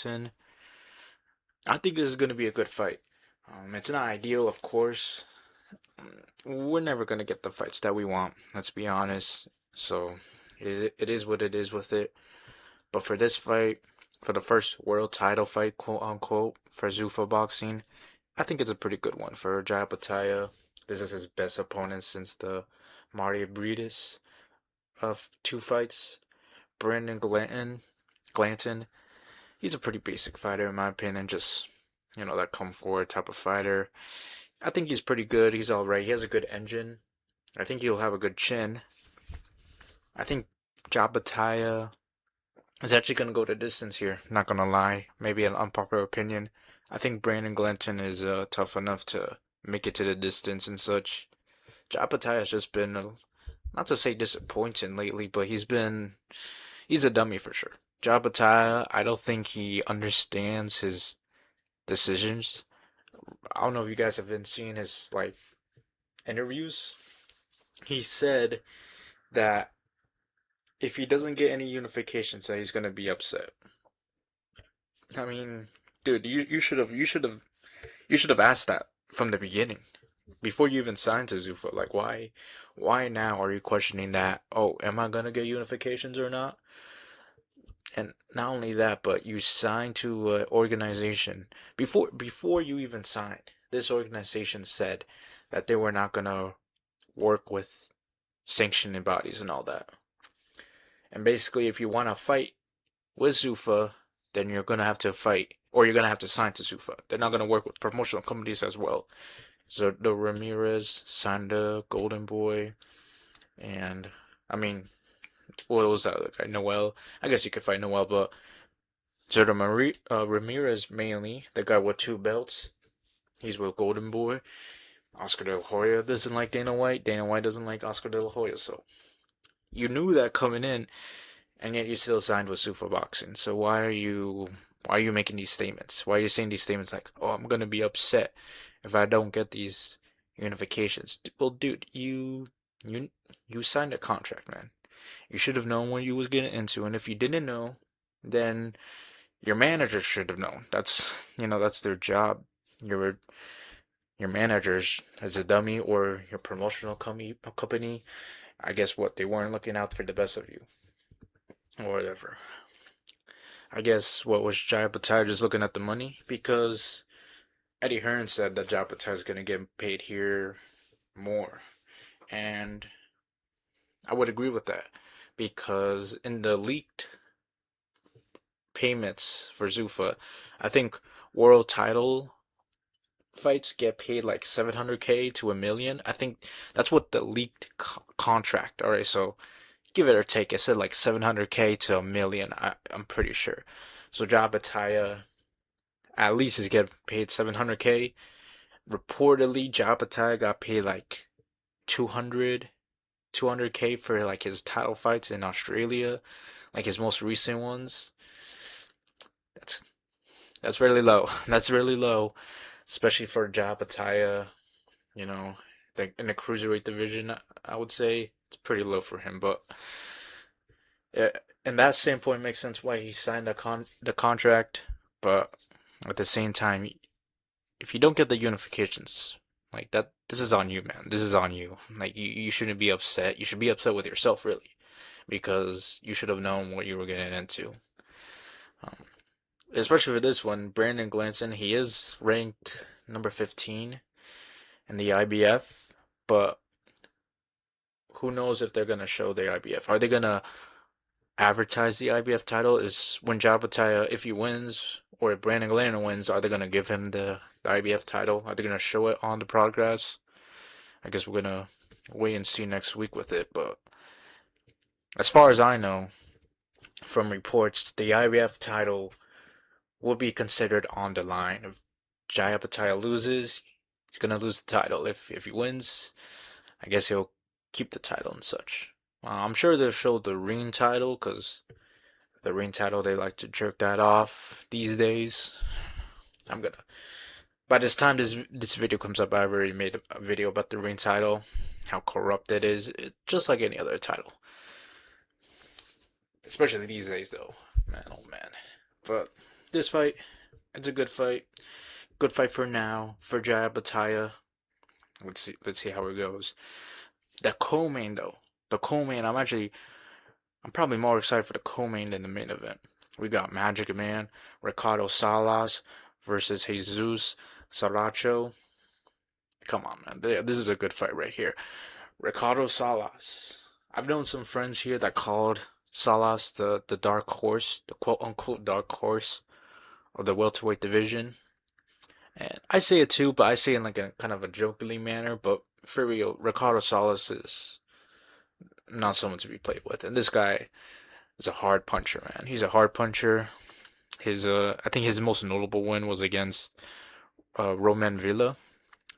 Glanton. I think this is going to be a good fight. It's not ideal, of course. We're never going to get the fights that we want, let's be honest. So it is what it is with it. But for this fight, for the first world title fight, quote unquote, for ZUFFA boxing, I think it's a pretty good one for Jai Opetaia. This is his best opponent since the Mario Breedis of two fights. Brandon Glanton, he's a pretty basic fighter in my opinion. Just that come forward type of fighter. I think he's pretty good. He's all right. He has a good engine. I think he'll have a good chin. I think Jabataya is actually gonna go the distance here. Not gonna lie. Maybe an unpopular opinion. I think Brandon Glanton is tough enough to make it to the distance and such. Jabataya has just been, not to say disappointing lately, but he's a dummy for sure. Jabataya, I don't think he understands his decisions. I don't know if you guys have been seeing his interviews. He said that if he doesn't get any unifications, that he's gonna be upset. I mean, dude, you should have asked that from the beginning before you even signed to ZUFFA. Like, why now are you questioning that? Oh, am I gonna get unifications or not? And not only that, but you signed to an organization before you even signed. This organization said that they were not gonna work with sanctioning bodies and all that. And basically, if you want to fight with ZUFFA, then you're gonna have to fight, or you're gonna have to sign to ZUFFA. They're not gonna work with promotional companies as well. So the Ramirez, Sanda, Golden Boy, and I mean, what was that other guy? Noel. I guess you could fight Noel, but Zerda Ramirez mainly, the guy with two belts. He's with Golden Boy. Oscar De La Hoya doesn't like Dana White. Dana White doesn't like Oscar De La Hoya. So you knew that coming in, and yet you still signed with ZUFFA Boxing. So why are you making these statements? Why are you saying these statements like, "Oh, I'm gonna be upset if I don't get these unifications"? Well, dude, you signed a contract, man. You should have known what you was getting into, and if you didn't know, then your manager should have known. That's their job. Your managers as a dummy or your promotional company. I guess what they weren't looking out for the best of you or whatever. I guess what was Jai Bhattacharya just looking at the money because Eddie Hearn said that Jai Bhattacharya is going to get paid here more, and I would agree with that because in the leaked payments for ZUFFA, I think world title fights get paid like 700K to a million. I think that's what the leaked contract. All right, so give it or take. It said like 700K to a million. I'm pretty sure. So Jabataya at least is getting paid 700K. Reportedly, Jabataya got paid like 200K for like his title fights in Australia, like his most recent ones. That's that's really low. That's really low, especially for Jabataya. You know, like in the cruiserweight division, I would say it's pretty low for him. But in that standpoint, it makes sense why he signed the contract. But at the same time, if you don't get the unifications like that, this is on you, man. This is on you. Like you shouldn't be upset. You should be upset with yourself, really, because you should have known what you were getting into. Um, Especially for this one, Brandon Glanson, he is ranked number 15 in the IBF, but who knows if they're gonna show the IBF? Are they gonna advertise the IBF title? Is when Jabataya, if he wins, or if Brandon Glanton wins, are they gonna give him the IBF title? Are they gonna show it on the progress? I guess we're gonna wait and see next week with it. But as far as I know, from reports, the IBF title will be considered on the line. If Jai Opetaia loses, he's gonna lose the title. If he wins, I guess he'll keep the title and such. I'm sure they'll show the ring title because the ring title they like to jerk that off these days. I'm gonna. By this time this video comes up, I already made a video about the ring title, how corrupt it is, just like any other title. Especially these days, though, man. Oh man. But this fight, it's a good fight. Good fight for now for Opetaia. Let's see how it goes. The co-main though, the co-main. I'm probably more excited for the co-main than the main event. We got Magic Man, Ricardo Salas versus Jesus Saracho. Come on, man. This is a good fight right here. Ricardo Salas. I've known some friends here that called Salas the dark horse, the quote unquote dark horse of the welterweight division. And I say it too, but I say it in like a kind of a jokingly manner. But for real, Ricardo Salas is not someone to be played with. And this guy is a hard puncher, man. He's a hard puncher. I think his most notable win was against Roman Villa.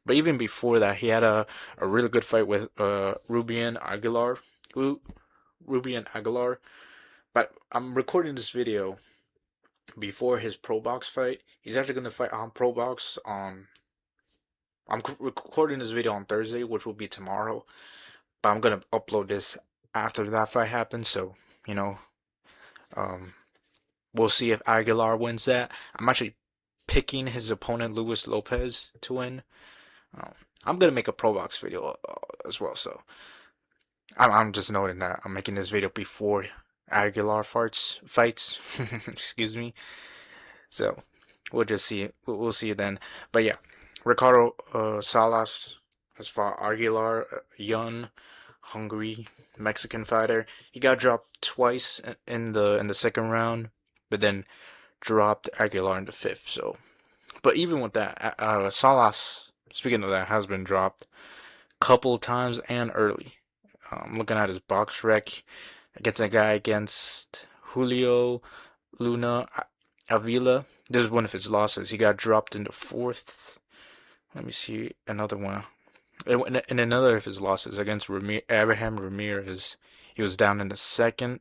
But even before that, he had a really good fight with Rubian Aguilar. Rubian Aguilar. But I'm recording this video before his Pro Box fight. He's actually going to fight on Pro Box on. I'm recording this video on Thursday, which will be tomorrow. But I'm going to upload this after that fight happens. So, you know, we'll see if Aguilar wins that. I'm actually picking his opponent, Luis Lopez, to win. I'm going to make a Pro Box video as well. So, I'm just noting that I'm making this video before Aguilar fights. Excuse me. So we'll just see. We'll see then. But yeah, Ricardo Salas has fought Aguilar, a young, hungry Mexican fighter. He got dropped twice in the second round, but then dropped Aguilar in the fifth. So, but even with that, Salas, speaking of that, has been dropped a couple times and early. I'm looking at his box rec against a guy against Julio Luna Avila. This is one of his losses. He got dropped in the fourth. Let me see another one. In another of his losses against Abraham Ramirez, he was down in the second.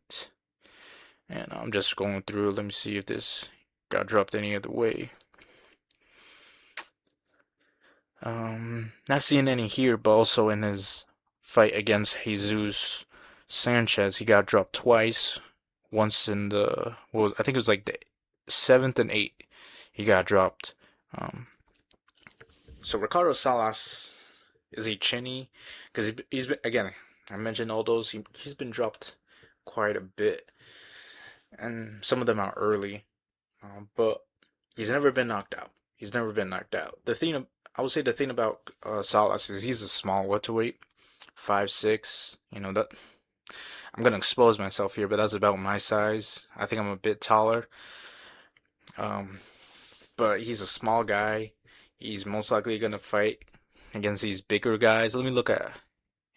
And I'm just going through. Let me see if this got dropped any other way. Not seeing any here, but also in his fight against Jesus Sanchez, he got dropped twice. Once in the I think it was like the 7th and 8th, he got dropped. So Ricardo Salas, is he chinny? Because he's been, again, I mentioned all those. He's been dropped quite a bit, and some of them are early, but he's never been knocked out. He's never been knocked out. I would say the thing about Salas is he's a small welterweight. 5'6", you know, that I'm gonna expose myself here, but that's about my size. I think I'm a bit taller. But he's a small guy. He's most likely gonna fight against these bigger guys. Let me look at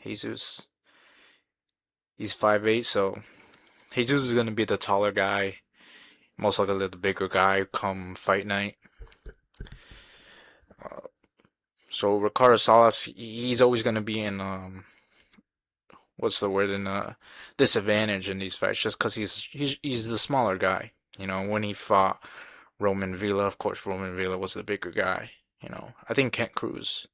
Jesus. He's 5'8", so Jesus is gonna be the taller guy, most likely the bigger guy come fight night. So Ricardo Salas, he's always gonna be in what's the word, in disadvantage in these fights, just because he's the smaller guy. You know, when he fought Roman Villa, of course Roman Villa was the bigger guy. You know, I think Kent Cruz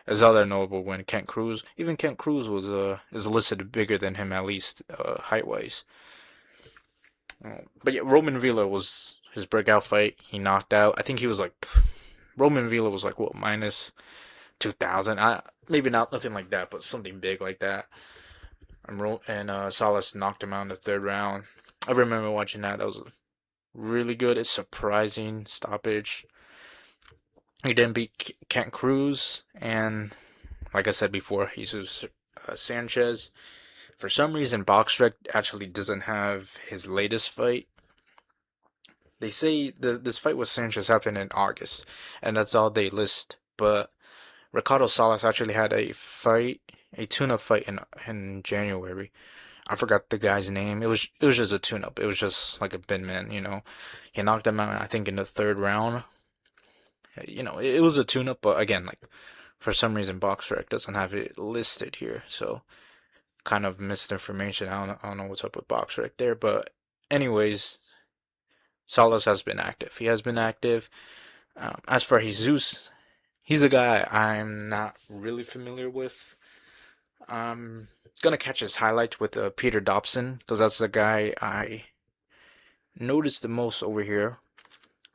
is other notable win. Kent Cruz was is listed bigger than him, at least height wise. But yeah, Roman Villa was his breakout fight. He knocked out. I think he was like Roman Villa was like what, minus 2,000. Maybe not nothing like that, but something big like that. And Salas knocked him out in the third round. I remember watching that. That was really good. It's surprising stoppage. He didn't beat Kent Cruz, and like I said before, Jesus Sanchez. For some reason, BoxRec actually doesn't have his latest fight. They say this fight with Sanchez happened in August, and that's all they list. But Ricardo Salas actually had a tune-up fight in January. I forgot the guy's name. It was just a tune-up. It was just like a bin man, you know. He knocked him out, I think, in the third round. You know, it was a tune-up, but again, like, for some reason, BoxRec doesn't have it listed here, so kind of missed information. I don't know what's up with BoxRec there, but anyways, Salas has been active. He has been active. As for Jesus, he's a guy I'm not really familiar with. I'm gonna catch his highlights with Peter Dobson, because that's the guy I noticed the most over here.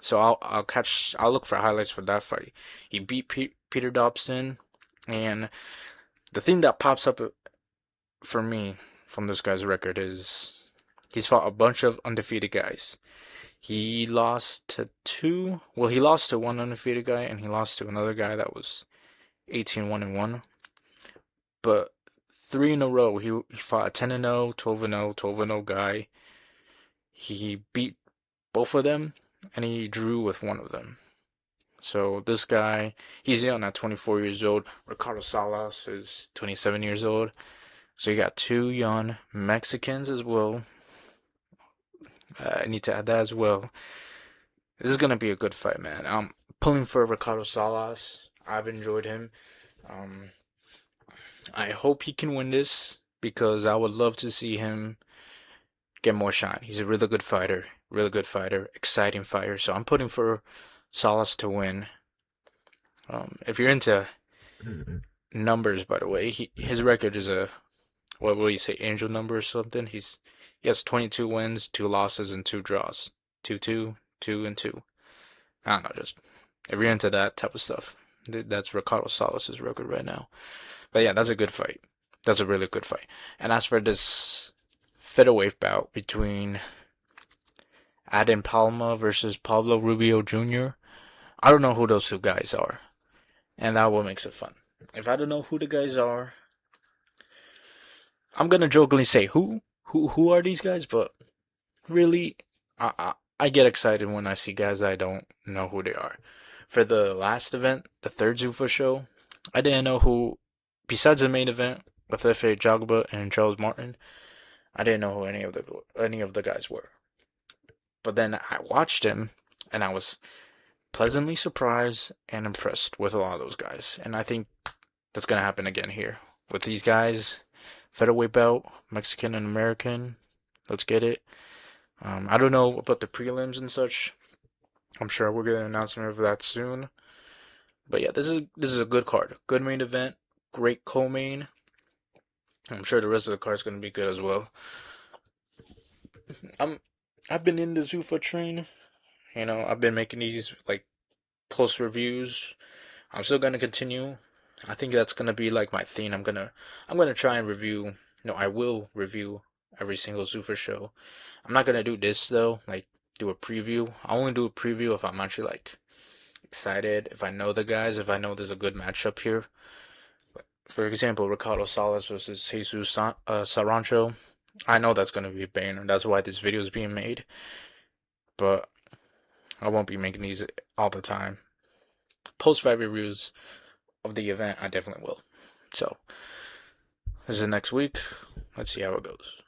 So I'll look for highlights for that fight. He beat Peter Dobson, and the thing that pops up for me from this guy's record is he's fought a bunch of undefeated guys. He lost to two. Well, he lost to one undefeated guy, and he lost to another guy that was 18-1-1. But three in a row, he fought a 10-0, 12-0, 12-0 guy. He beat both of them, and he drew with one of them. So this guy, he's young at 24 years old. Ricardo Salas is 27 years old. So you got two young Mexicans as well. I need to add that as well. This is gonna be a good fight, man. I'm pulling for Ricardo Salas. I've enjoyed him. Um, I hope he can win this because I would love to see him get more shine. He's a really good fighter, exciting fighter. So I'm putting for Salas to win. If you're into numbers, by the way, his record is a what will you say, angel number or something? He has 22 wins, 2 losses, and 2 draws. 2-2, 2-2. I don't know, just if you're into that type of stuff, that's Ricardo Salas' record right now. But yeah, that's a good fight. That's a really good fight. And as for this featherweight bout between Adam Palma versus Pablo Rubio Jr., I don't know who those two guys are, and that what makes it fun. If I don't know who the guys are, I'm gonna jokingly say who are these guys, but really, I get excited when I see guys I don't know who they are. For the last event, the third ZUFFA show, I didn't know who, besides the main event with F.A. Jogba and Charles Martin, I didn't know who any of the guys were. But then I watched him, and I was pleasantly surprised and impressed with a lot of those guys. And I think that's gonna happen again here with these guys. Featherweight belt, Mexican and American. Let's get it. I don't know about the prelims and such. I'm sure we'll get an announcement of that soon. But yeah, this is a good card. Good main event. Great co-main. I'm sure the rest of the card is gonna be good as well. I've been in the ZUFFA train. I've been making these like post reviews. I'm still gonna continue. I think that's gonna be like my theme. I'm gonna try and review. No, I will review every single ZUFFA show. I'm not gonna do this though. Like do a preview. I only do a preview if I'm actually like excited. If I know the guys. If I know there's a good matchup here. For example, Ricardo Salas versus Jesus Saracho. I know that's gonna be a banger. That's why this video is being made. But I won't be making these all the time. Post-fight reviews of the event, I definitely will. So, this is next week. Let's see how it goes.